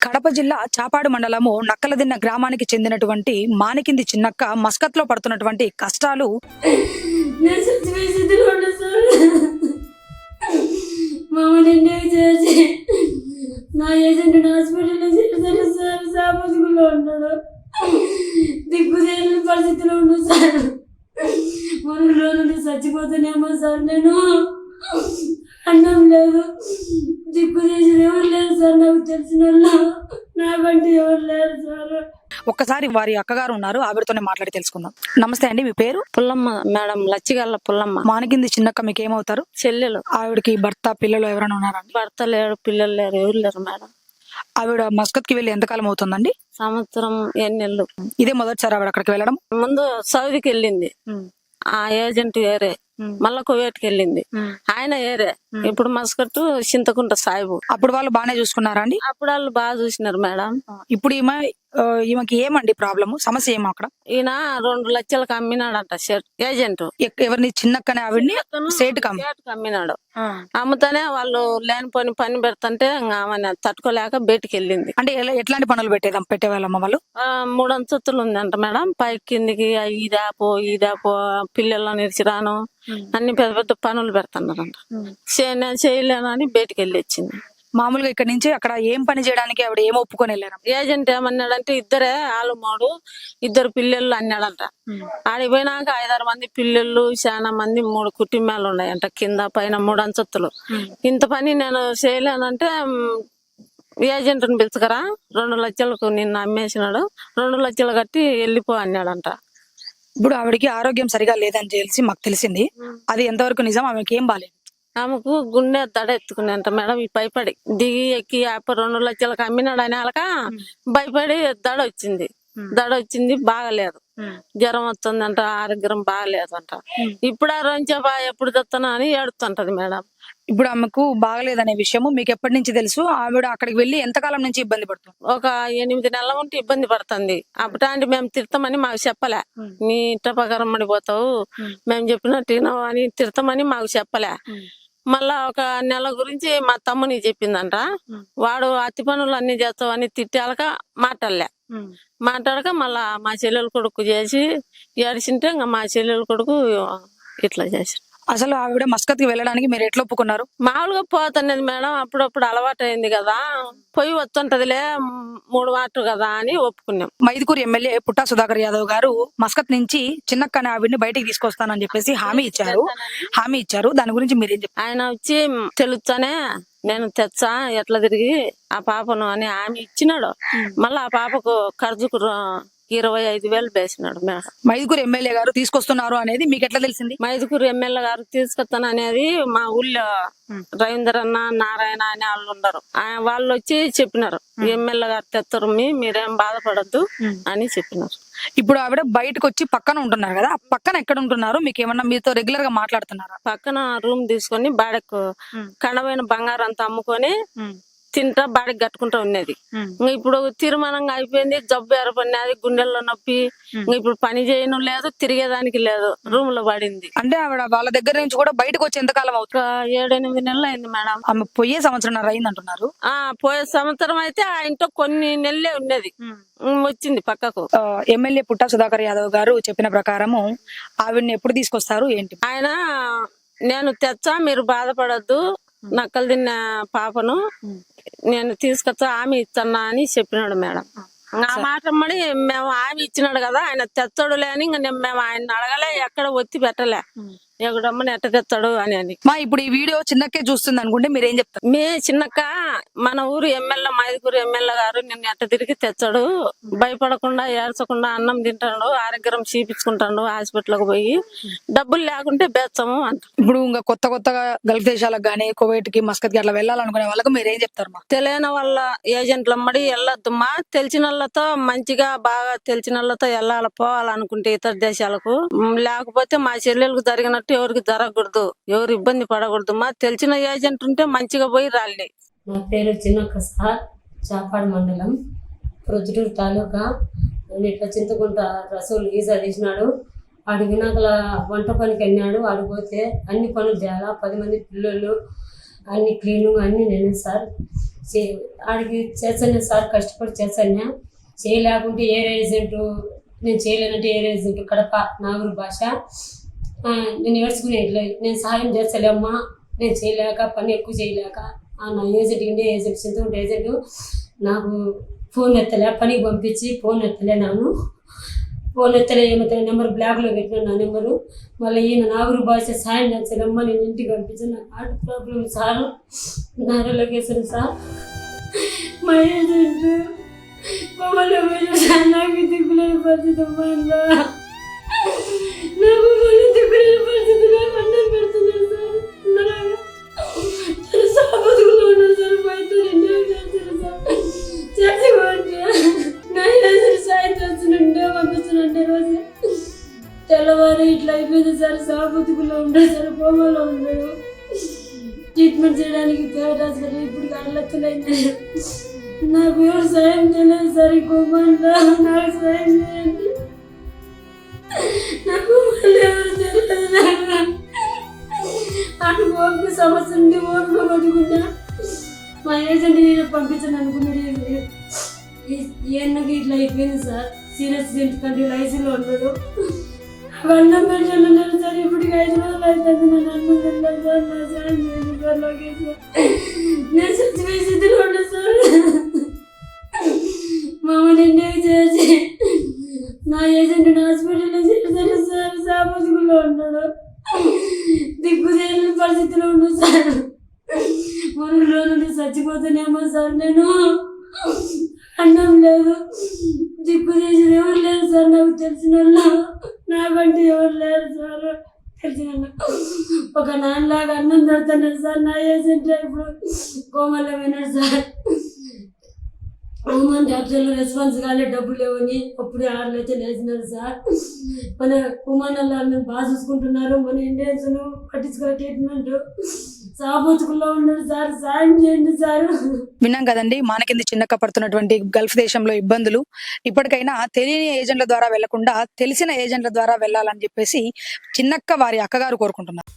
కడప జిల్లా చాపాడు మండలము నక్కలదిన్న గ్రామానికి చెందినటువంటి మానికింది చిన్నక్క మస్కత్ లో పడుతున్నటువంటి కష్టాలు నా ఏజెంట్ హాస్పిటల్లో చేశారు సార్. సామాజికలో ఉన్నాడు, దిక్కుదేని పరిస్థితిలో ఉన్నాడు సార్. మురుగులో నుండి చచ్చిపోతానేమో సార్. నేను అన్నం లేదు, దిక్కు చేసిన ఎవరు లేరు సార్. నాకు తెలిసిన వాళ్ళు నాకంటే ఎవరు లేరు సార్. ఒక్కసారి వారి అక్కగారు ఉన్నారు, ఆవిడతోనే మాట్లాడి తెలుసుకుందాం. నమస్తే అండి, మీ పేరు? పుల్లమ్మ మేడం, లచ్చిగల్ల పుల్లమ్మ. మానికింది చిన్నక్క మీకు ఏమవుతారు? చెల్లెలు. ఆవిడకి భర్త పిల్లలు ఎవరైనా ఉన్నారండి? భర్త లేడు, పిల్లలు లేరు, ఎవరు లేరు మేడం. ఆవిడ మస్కత్ కి వెళ్ళి ఎంతకాలం అవుతుందండి? సంవత్సరం 8 నెలలు. ఇదే మొదటిసారి ఆవిడ అక్కడికి వెళ్ళడం? ముందు సౌదీకి వెళ్ళింది, ఆ ఏజెంట్ ఏరే. మళ్ళా కువైట్కి వెళ్ళింది, ఆయన ఏరే. ఇప్పుడు మస్కట్ చింతకుంట సాయిబు. అప్పుడు వాళ్ళు బాగానే చూసుకున్నారా అండి? అప్పుడు వాళ్ళు బాగా చూసినారు మేడం. ఇప్పుడు ఈమెకి ఏమండి ప్రాబ్లమ్, సమస్య ఏమో అక్కడ? ఈయన 2 లక్షలకు అమ్మినాడంట ఏజెంట్. ఎవరిని? చిన్నక్కనే ఆవిడ్ని సేటుకి అమ్మినాడు. అమ్ముతానే వాళ్ళు లేనిపోని పని పెడతంటే ఆమె తట్టుకోలేక బయటికి వెళ్ళింది. అంటే ఎట్లాంటి పనులు పెట్టేవాళ్ళమ్మ వాళ్ళు? 3 అంతస్తులు ఉందంట మేడం. పైకి కిందికి ఇదాపో పిల్లలను ఇరిచిరాను అన్ని పెద్ద పెద్ద పనులు పెడుతున్నారంట. నేను చేయలేను అని బయటికి వెళ్ళి వచ్చింది. మామూలుగా ఇక్కడ నుంచి అక్కడ ఏం పని చేయడానికి ఆవిడ ఏం ఒప్పుకొని వెళ్ళారు? ఏజెంట్ ఏమన్నాడంటే ఇద్దరే ఆలుమోడు, 2 పిల్లలు అన్నాడంట. ఆడికి పోయినాక 5-6 మంది పిల్లలు, చాలా మంది 3 కుటుంబాలు ఉన్నాయంట, కింద పైన 3 అంతస్తులు. ఇంత పని నేను చేయలేనంటే ఏజెంట్ని పిలుచుకరా, 2 లక్షలకు నిన్ను అమ్మేసినాడు, 2 లక్షలు కట్టి వెళ్ళిపో అన్నాడంట. ఇప్పుడు ఆవిడకి ఆరోగ్యం సరిగా లేదని తెలిసి మాకు తెలిసింది, అది ఎంతవరకు నిజం? ఆమెకి ఏం బాలేదు? ఆమెకు గుండె దడ ఎత్తుకునేంట మేడం. ఈ భయపడి దిగి ఎక్కి 2 లక్షలకు అమ్మినాడు అని వాళ్ళక భయపడి దడ వచ్చింది, బాగలేదు. జ్వరం వస్తుందంట, ఆరోగ్యం బాగలేదంట. ఇప్పుడు ఆ రోజు ఎప్పుడు తెస్తానా అని ఏడుతుంటది మేడం. ఇప్పుడు ఆమెకు బాగలేదనే విషయము మీకు ఎప్పటి నుంచి తెలుసు? ఆవిడ అక్కడికి వెళ్ళి ఎంతకాలం నుంచి ఇబ్బంది పడుతుంది? ఒక 8 నెలల ఉంటే ఇబ్బంది పడుతుంది. అప్పటాంటి మేము తిడతామని మాకు చెప్పలే. నీ ఇంట ప్రకారం పడిపోతావు, మేము చెప్పినట్టు వినవు అని తిడతామని మాకు చెప్పలే. మళ్ళా ఒక నెల గురించి మా తమ్ముని చెప్పిందంట. వాడు అతి పనులు అన్ని చేస్తావు అని తిట్టాక మాట్లాడక మళ్ళా మా చెల్లెల కొడుకు చేసి ఏడిచింటే ఇంకా మా చెల్లెల కొడుకు ఇట్లా చేసి. అసలు ఆవిడ మస్కత్ కి వెళ్ళడానికి మీరు ఎట్లా ఒప్పుకున్నారు? మామూలుగా పోతున్నది మేడం, అప్పుడప్పుడు అలవాటు అయింది కదా, పోయి వస్తుంటదిలే 3 మాటలు కదా అని ఒప్పుకున్నాం. మైదుకూరు ఎమ్మెల్యే పుట్టా సుధాకర్ యాదవ్ గారు మస్కత్ నుంచి చిన్నక్కని ఆవిడ్ని బయటికి తీసుకొస్తానని చెప్పేసి హామీ ఇచ్చారు. దాని గురించి మీరేం చెప్పారు? ఆయన వచ్చి తెలుస్తానే నేను తెచ్చా ఎట్లా తిరిగి ఆ పాపను అని హామీ ఇచ్చినాడు. మళ్ళీ ఆ పాపకు ఖర్చుకు 25,000 వేసినాడు మేడం. మైదుకూరు ఎమ్మెల్యే గారు తీసుకొస్తున్నారు అనేది మీకు ఎట్లా తెలిసింది? మైదుకూరు ఎమ్మెల్యే గారు తీసుకొస్తాను అనేది మా ఊళ్ళో రవీందర్ అన్న, నారాయణ అనే వాళ్ళు ఉండరు, వాళ్ళు వచ్చి చెప్పినారు, ఎమ్మెల్యే గారు తెస్తారు, మీరేం బాధపడద్దు అని చెప్పినారు. ఇప్పుడు ఆవిడ బయటకు వచ్చి పక్కన ఉంటున్నారు కదా, పక్కన ఎక్కడ ఉంటున్నారు? మీకు ఏమన్నా మీతో రెగ్యులర్ గా మాట్లాడుతున్నారా? పక్కన రూమ్ తీసుకొని బాడకు కణమైన బంగారం అంతా అమ్ముకొని తింటా బాడీకి కట్టుకుంటా ఉన్నది. ఇప్పుడు తీర్మానంగా అయిపోయింది, జబ్బు ఏర్పడినది, గుండెల్లో నొప్పి, ఇప్పుడు పని చేయను లేదు, తిరిగేదానికి లేదు, రూమ్ లో పడింది. అంటే ఆవిడ వాళ్ళ దగ్గర నుంచి కూడా బయటకు వచ్చి ఎంతకాలం అవుతుంది? 7-8 నెలలు అయింది మేడం. ఆమె పోయే సంవత్సరం అయింది అంటున్నారు. పోయే సంవత్సరం అయితే ఆ ఇంట్లో కొన్ని నెలలే ఉన్నది, వచ్చింది పక్కకు. ఎమ్మెల్యే పుట్టా సుధాకర్ యాదవ్ గారు చెప్పిన ప్రకారము ఆవిడని ఎప్పుడు తీసుకొస్తారు ఏంటి? ఆయన నేను తెచ్చా, మీరు బాధపడద్దు, నక్కలు తిన్న పాపను నేను తీసుకొచ్చా, హామీ ఇస్తున్నా అని చెప్పినాడు మేడం. ఆ మాట మడి మేము హామీ ఇచ్చినాడు కదా, ఆయన తెచ్చాడులే అని మేము ఆయన అడగలే, ఎక్కడ ఒత్తి పెట్టలే, ఎక్కడమ్మని ఎట్ట తెచ్చాడు అని. మా ఇప్పుడు ఈ వీడియో చిన్నకే చూస్తుంది అనుకుంటే మీరేం చెప్తారు? చిన్నక్క మన ఊరు ఎమ్మెల్యే, మైదుకూరు ఎమ్మెల్యే గారు నిన్ను ఎట్ట తిరిగి తెచ్చాడు, భయపడకుండా ఏడ్చకుండా అన్నం తింటాడు, ఆరోగ్యం చూపించుకుంటాడు, హాస్పిటల్కి పోయి డబ్బులు లేకుంటే బేచ్చము అంట. ఇప్పుడు ఇంకా కొత్తగా గల్ఫ్ దేశాలకు గానీ, కువైట్ కి, మస్కత్ కి అట్లా వెళ్ళాలనుకునే వాళ్ళకి మీరేం చెప్తారు? మా తెలియని వాళ్ళ ఏజెంట్ల అమ్మడి వెళ్ళొద్దమ్మా, తెలిసిన వాళ్ళతో మంచిగా బాగా తెలిసిన వాళ్ళతో వెళ్ళాలి, పోవాలనుకుంటే ఇతర దేశాలకు. లేకపోతే మా చెల్లెలకు జరిగినట్టు ఎవరికి జరగకూడదు, ఎవరు ఇబ్బంది పడకూడదు. మా తెలిసిన ఏజెంట్ ఉంటే మంచిగా పోయి రాలి. నా పేరు చిన్నక్క సార్, చాపాడు మండలం, ప్రొద్దుటూరు తాలూకా. ఇట్లా చింతకుంట రసూలు గీజా తీసినాడు, ఆడి వినాకల వంట పనికి వెళ్ళినాడు. ఆడిపోతే అన్ని పనులు చేయాలా, 10 మంది పిల్లలు, అన్ని క్లీను అన్ని నేనే సార్. ఆడికి చేస్తాను సార్, కష్టపడి చేస్తాను. చేయలేకుంటే ఏరే ఏజెంట్, నేను చేయలేనంటే ఏరే ఏజెంట్ కడప నాగూరు భాష. నేను ఏడ్చుకునే ఇట్లా నేను సహాయం చేస్తలేమ్మా, నేను చేయలేక పని ఎక్కువ చేయలేక నా ఏజెంట్ ఇండే ఏజెంట్ చింతకుంటే ఏజెంట్ నాకు ఫోన్ ఎత్తలే, పనికి పంపించి ఫోన్ ఎత్తలే. ఫోన్ ఎత్తలే, ఏమవుతా నెంబర్ బ్లాక్లో పెట్టినా నా నెంబరు. మళ్ళీ ఈయన నాగూరు భాష సాయం చేస్తారమ్మా, నేను ఇంటికి పంపించాను. నాకు heart problem sir, Nara location sir. మా ఏజెంట్ మమ్మల్ని సార్ నాకు దిక్కులేని పరిస్థితి అమ్మా, నాకు మళ్ళీ దిక్కులేని పరిస్థితిలో అన్నం పెడుతున్నారు సార్. సాబతుకులో ఉన్నారు సార్, బయట చేస్తారు సార్. చేసుకోండి నా ఏజెంట్ సాయం చేస్తుంటే పంపిస్తుంటే రోజు తెల్లవారు ఇట్లా అయిపోయింది సార్. సాబతుకులో ఉండడు సార్, కోమలో ఉండడు. ట్రీట్మెంట్ చేయడానికి ప్రైవేట్ హాస్పిటల్ ఇప్పుడు అడలెత్తలేదు. నాకు ఎవరు సాయం చేయలేదు సార్. ఈ కోమంలో నాకు సాయం చేయండి, నాకు మళ్ళీ ఎవరు తెలియదు. అటు ఓపిక సమస్య ఉంటే ఓపిక పట్టుకుంటా. మా ఏజెంట్ నేను పంపించాను అనుకున్నాడు. ఎన్నకి ఇట్లా అయిపోయింది సార్. సీరియస్ ఎందుకంటే ఐసీలో ఉన్నాడు. అన్నం పెట్టాను సార్. ఇప్పటికి 5 రోజులు అవుతుంది నన్ను అన్నం తిన్నాను సార్. నా సాయం చేయండి సార్. లోకేష్ సార్, నేను చచ్చిపోయే స్థితిలో ఉన్నా సార్. మమ్మల్ని ఇంటికి చేసి నా ఏజెంట్ హాస్పిటల్లో చేశారు సార్. సాబతుకులో ఉన్నాడు, దిక్కు చేయలేని పరిస్థితిలో ఉన్నాడు సార్. మురుగులో నుండి చచ్చిపోతానేమో సార్. నేను అన్నం లేదు, దిక్కు చేసిన ఎవరు లేరు సార్. నాకు తెలిసిన వాళ్ళు నాకంటే ఎవరు లేరు సార్. తెలిసిన ఒక నాన్నలాగా అన్నం పెడుతున్నాడు సార్. నా ఏజెంట్ ఇప్పుడు కోమల్లో విన్నాడు సార్. ఉమెన్ డాక్టర్లు రెస్పాన్స్ కాలే, డబ్బులు లేవని అప్పుడే 6 లక్షలు వేసినారు సార్. మన ఉమెన్ వాళ్ళని బాగా చూసుకుంటున్నారు. మన ఇండియన్స్ పట్టించుకునే ట్రీట్మెంట్ సాబోతుకుల్లో ఉన్నాడు సార్. సాయం చేయండి సార్. విన్నాం కదండి, మానకింది చిన్నక్క పడుతున్నటువంటి గల్ఫ్ దేశంలో ఇబ్బందులు. ఇప్పటికైనా తెలియని ఏజెంట్ల ద్వారా వెళ్లకుండా తెలిసిన ఏజెంట్ల ద్వారా వెళ్ళాలని చెప్పేసి చిన్నక్క వారి అక్కగారు కోరుకుంటున్నారు.